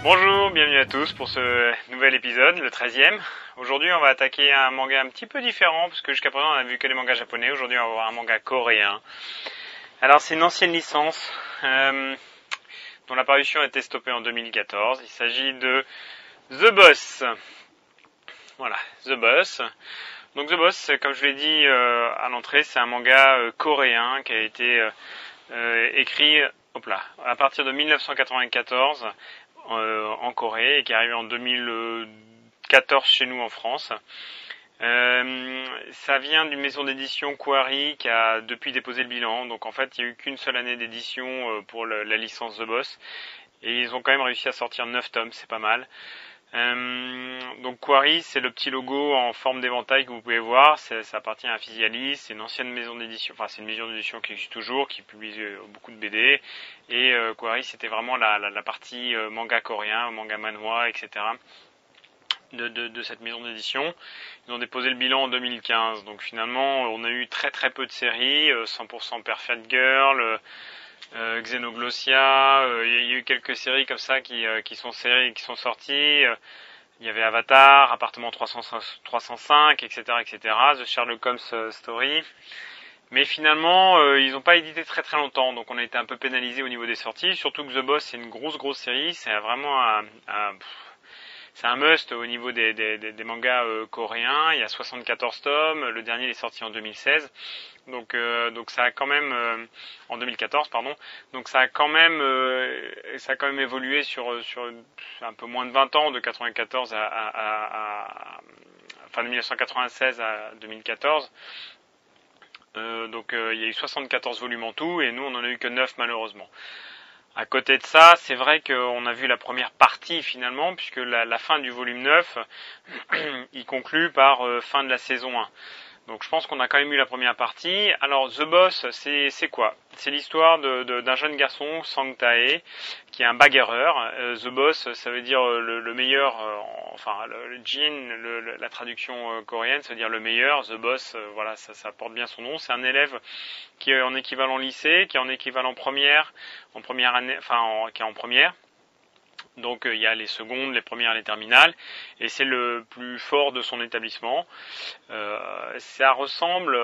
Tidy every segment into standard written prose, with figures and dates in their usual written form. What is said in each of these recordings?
Bonjour, bienvenue à tous pour ce nouvel épisode, le 13e. Aujourd'hui on va attaquer un manga un petit peu différent, parce que jusqu'à présent on a vu que des mangas japonais. Aujourd'hui on va voir un manga coréen. Alors c'est une ancienne licence, dont la parution a été stoppée en 2014. Il s'agit de The Boss. Voilà, The Boss. Donc The Boss, comme je l'ai dit à l'entrée, c'est un manga coréen qui a été écrit à partir de 1994 en Corée et qui est arrivé en 2014 chez nous en France. Ça vient d'une maison d'édition Quarry qui a depuis déposé le bilan. Donc en fait, il n'y a eu qu'une seule année d'édition pour la licence The Boss. Et ils ont quand même réussi à sortir 9 tomes, c'est pas mal. Donc Quarry, c'est le petit logo en forme d'éventail que vous pouvez voir. Ça appartient à Physialis, c'est une ancienne maison d'édition, enfin c'est une maison d'édition qui existe toujours, qui publie beaucoup de BD. Et Quarry, c'était vraiment la partie manga coréen, manga manhwa, etc. De cette maison d'édition. Ils ont déposé le bilan en 2015. Donc finalement, on a eu très très peu de séries, 100% Perfect Girl. Xenoglossia, il y a eu quelques séries comme ça qui sont sorties. Il y avait Avatar, Appartement 305, etc., etc. The Sherlock Holmes Story. Mais finalement, ils n'ont pas édité très très longtemps, donc on a été un peu pénalisé au niveau des sorties. Surtout que The Boss, c'est une grosse série, c'est vraiment c'est un must au niveau des mangas coréens. Il y a 74 tomes, le dernier est sorti en 2016. Donc ça a quand même en 2014 pardon. Donc ça a quand même évolué sur un peu moins de 20 ans, de 94 enfin de 1996 à 2014. Il y a eu 74 volumes en tout et nous on en a eu que 9 malheureusement. À côté de ça, c'est vrai qu'on a vu la première partie finalement, puisque la fin du volume 9, il conclut par fin de la saison 1. Donc je pense qu'on a quand même eu la première partie. Alors The Boss, c'est quoi? C'est l'histoire d'un jeune garçon, Sang Tae, qui est un bagarreur. The Boss, ça veut dire le meilleur, le Jin, la traduction coréenne, ça veut dire le meilleur. The Boss, voilà, ça porte bien son nom. C'est un élève qui est en équivalent lycée, qui est en équivalent première année, qui est en première. Donc il y a les secondes, les premières, les terminales, et c'est le plus fort de son établissement. Ça ressemble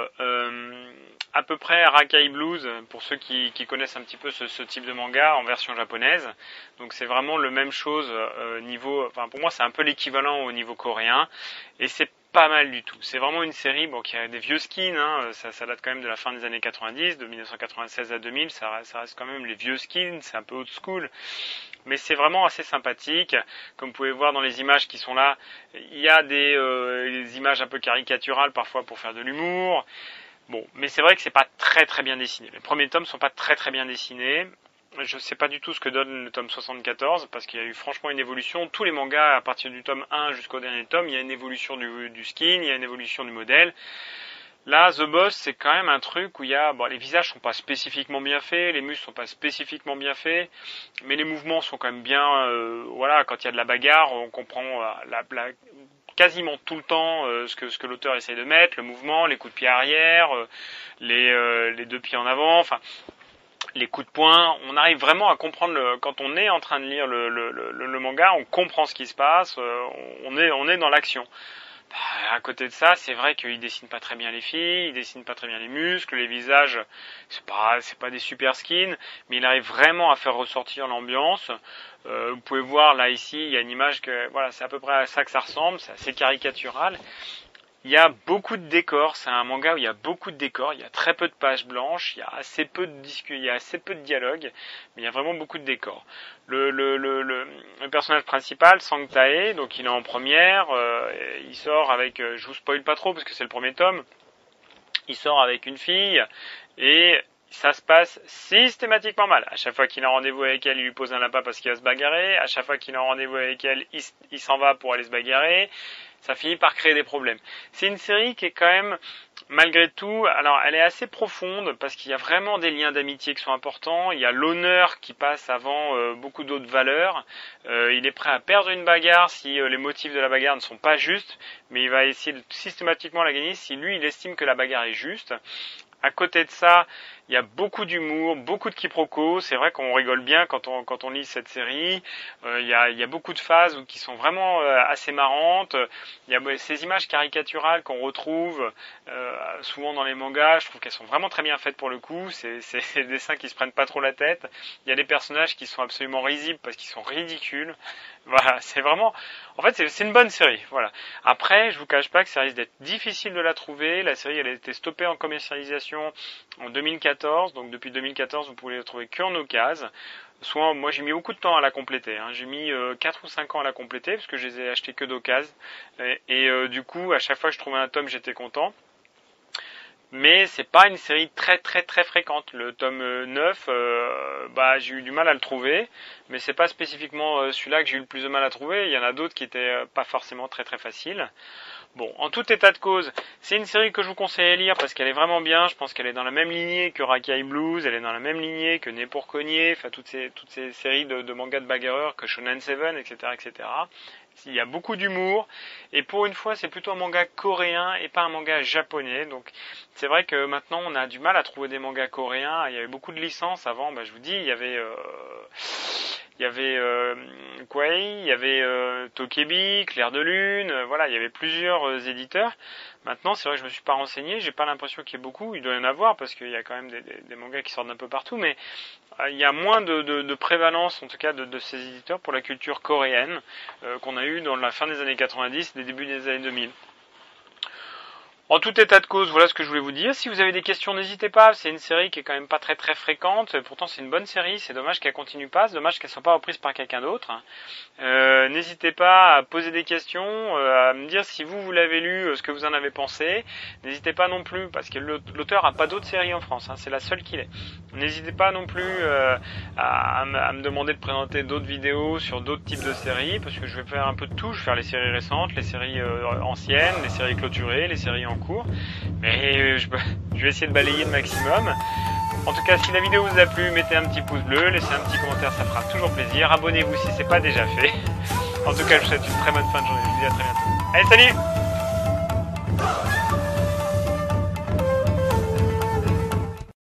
à peu près à Rakai Blues, pour ceux qui connaissent un petit peu ce type de manga en version japonaise. Donc c'est vraiment le même chose pour moi c'est un peu l'équivalent au niveau coréen, et c'est pas mal du tout. C'est vraiment une série qui a des vieux skins, ça date quand même de la fin des années 90, de 1996 à 2000, ça reste quand même les vieux skins, c'est un peu old school. Mais c'est vraiment assez sympathique. Comme vous pouvez voir dans les images qui sont là, il y a des images un peu caricaturales parfois pour faire de l'humour. Bon, mais c'est vrai que c'est pas très très bien dessiné. Les premiers tomes sont pas très très bien dessinés. Je sais pas du tout ce que donne le tome 74 parce qu'il y a eu franchement une évolution. Tous les mangas à partir du tome 1 jusqu'au dernier tome, il y a une évolution du skin, il y a une évolution du modèle. Là, The Boss, c'est quand même un truc où il y a, les visages sont pas spécifiquement bien faits, les muscles sont pas spécifiquement bien faits, mais les mouvements sont quand même bien, quand il y a de la bagarre, on comprend quasiment tout le temps ce que l'auteur essaye de mettre, le mouvement, les coups de pied arrière, les deux pieds en avant, enfin, les coups de poing. On arrive vraiment à comprendre quand on est en train de lire le manga, on comprend ce qui se passe, on est dans l'action. À côté de ça, c'est vrai qu'il dessine pas très bien les filles, il dessine pas très bien les muscles, les visages, c'est pas des super skins, mais il arrive vraiment à faire ressortir l'ambiance. Vous pouvez voir là ici, il y a une image c'est à peu près à ça que ça ressemble, c'est assez caricatural. Il y a beaucoup de décors, c'est un manga où il y a beaucoup de décors, il y a très peu de pages blanches, il y a assez peu de dialogue, mais il y a vraiment beaucoup de décors. Le personnage principal, Sang Tae, donc il est en première, il sort avec, je vous spoil pas trop parce que c'est le premier tome, il sort avec une fille et ça se passe systématiquement mal. À chaque fois qu'il a rendez-vous avec elle, il lui pose un lapin parce qu'il va se bagarrer. À chaque fois qu'il a rendez-vous avec elle, il s'en va pour aller se bagarrer. Ça finit par créer des problèmes. C'est une série qui est quand même, malgré tout, alors elle est assez profonde parce qu'il y a vraiment des liens d'amitié qui sont importants. Il y a l'honneur qui passe avant beaucoup d'autres valeurs. Il est prêt à perdre une bagarre si les motifs de la bagarre ne sont pas justes, mais il va essayer de systématiquement la gagner si lui il estime que la bagarre est juste. À côté de ça, Il y a beaucoup d'humour, beaucoup de quiproquos. C'est vrai qu'on rigole bien quand on lit cette série. Il y a beaucoup de phases qui sont vraiment assez marrantes. Il y a ces images caricaturales qu'on retrouve souvent dans les mangas. Je trouve qu'elles sont vraiment très bien faites pour le coup. C'est des dessins qui se prennent pas trop la tête. Il y a des personnages qui sont absolument risibles parce qu'ils sont ridicules. Voilà, c'est vraiment... En fait, c'est une bonne série, voilà. Après, je vous cache pas que ça risque d'être difficile de la trouver. La série, elle a été stoppée en commercialisation en 2014. Donc, depuis 2014, vous pouvez la trouver qu'en occasion. Soit, moi, j'ai mis beaucoup de temps à la compléter. J'ai mis 4 ou 5 ans à la compléter, parce que je les ai achetés que d'occasion. Du coup, à chaque fois que je trouvais un tome, j'étais content. Mais c'est pas une série très très très fréquente. Le tome 9, j'ai eu du mal à le trouver, mais c'est pas spécifiquement celui-là que j'ai eu le plus de mal à trouver. Il y en a d'autres qui étaient pas forcément très très faciles. Bon, en tout état de cause, c'est une série que je vous conseille à lire parce qu'elle est vraiment bien. Je pense qu'elle est dans la même lignée que Rakai Blues, elle est dans la même lignée que Né pour cogner, enfin toutes ces séries de mangas de bagarreurs, que Shonen Seven, etc., etc. Il y a beaucoup d'humour, et pour une fois, c'est plutôt un manga coréen et pas un manga japonais. Donc, c'est vrai que maintenant, on a du mal à trouver des mangas coréens. Il y avait beaucoup de licences avant. Je vous dis, il y avait Quay, il y avait Tokebi, Clair de Lune, voilà, il y avait plusieurs éditeurs. Maintenant, c'est vrai que je me suis pas renseigné, j'ai pas l'impression qu'il y ait beaucoup, il doit y en avoir parce qu'il y a quand même des mangas qui sortent d'un peu partout, mais il y a moins de prévalence, en tout cas, de ces éditeurs pour la culture coréenne qu'on a eu dans la fin des années 90 et les débuts des années 2000. En tout état de cause, voilà ce que je voulais vous dire. Si vous avez des questions, n'hésitez pas. C'est une série qui est quand même pas très très fréquente. Pourtant, c'est une bonne série. C'est dommage qu'elle continue pas. C'est dommage qu'elle soit pas reprise par quelqu'un d'autre. N'hésitez pas à poser des questions, à me dire si vous l'avez lu, ce que vous en avez pensé. N'hésitez pas non plus, parce que l'auteur a pas d'autres séries en France. C'est la seule qu'il est. N'hésitez pas non plus à me demander de présenter d'autres vidéos sur d'autres types de séries, parce que je vais faire un peu de tout. Je vais faire les séries récentes, les séries anciennes, les séries clôturées, les séries en cours, mais je vais essayer de balayer le maximum. En tout cas, si la vidéo vous a plu, mettez un petit pouce bleu, laissez un petit commentaire, ça fera toujours plaisir. Abonnez-vous si c'est pas déjà fait. En tout cas, je vous souhaite une très bonne fin de journée. Je vous dis à très bientôt. Allez, salut!